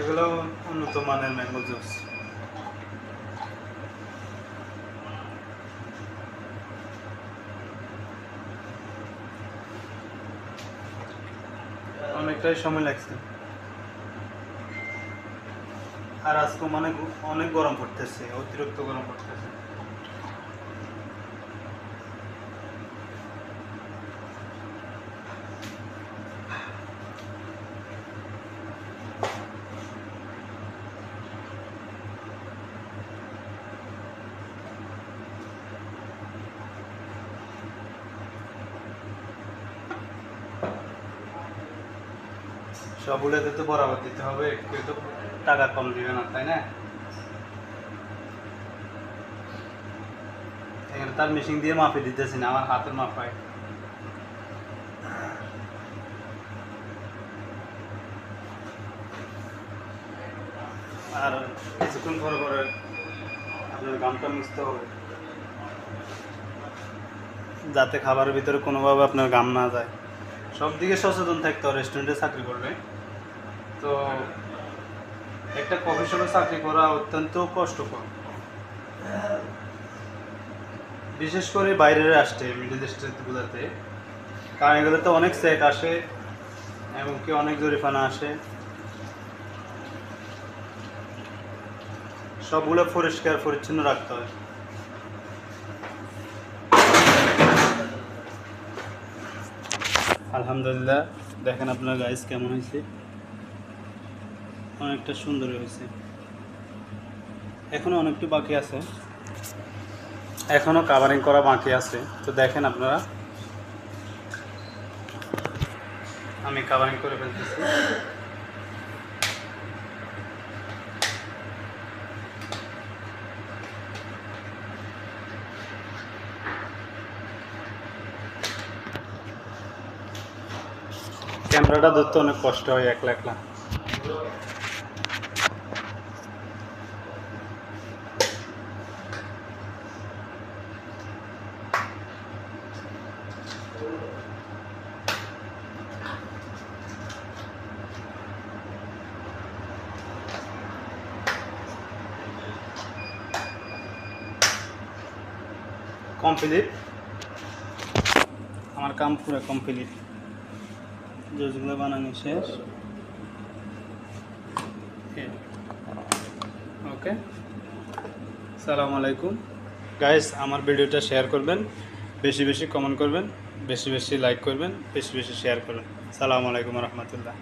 এগুলো উন্নত মানের ম্যাঙ্গো জুস। অনেকটাই সময় লাগছে, আর আজকে মানে অনেক গরম পড়তেছে, অতিরিক্ত গরম পড়তেছে। সবগুলোতে তো বরাবর দিতে হবে, কেউ তো টাকা কম দিবে না, তাই না? এখানে তার মেশিন দিয়ে মাপে দিতেছি না, আমার হাতের মাপায়। আর কিছুক্ষণ পরে পরে আপনার গামটা মুছতে হবে, যাতে খাবারের ভিতরে কোনোভাবে আপনার গাম না যায়। সব দিকে সচেতন থাকতে হবে। রেস্টুরেন্টে চাকরি করবে তো একটা কফি শপে চাকরি করা অত্যন্ত কষ্টকর, বিশেষ করে বাইরের রাষ্ট্রে, মিডল ইস্টগুলোতে। কারণ এগুলোতে অনেক চেক আসে, এমনকি অনেক জরিমানা আসে। সবগুলো পরিষ্কার পরিচ্ছন্ন রাখতে হয়। আলহামদুলিল্লাহ, দেখেন আপনার গাইস কেমন হয়েছে, অনেকটা সুন্দর হয়েছে। এখনো অনেকটা বাকি আছে, এখনো কাভারিং করা বাকি আছে। তো দেখেন আপনারা, আমি কাভারিং করে ফেলতেছি। ক্যামেরাটা ধরতে অনেক কষ্ট হয় একলা একলা। কমপ্লিট, আমার কাম পুরো কমপ্লিট, জুসগুলো বানানো শেষ। ওকে, আসসালামু আলাইকুম গাইস। আমার ভিডিওটা শেয়ার করবেন, বেশি বেশি কমেন্ট করবেন, বেশি বেশি লাইক করবেন, বেশি বেশি শেয়ার করবেন। আসসালামু আলাইকুম রহমতুল্লাহ।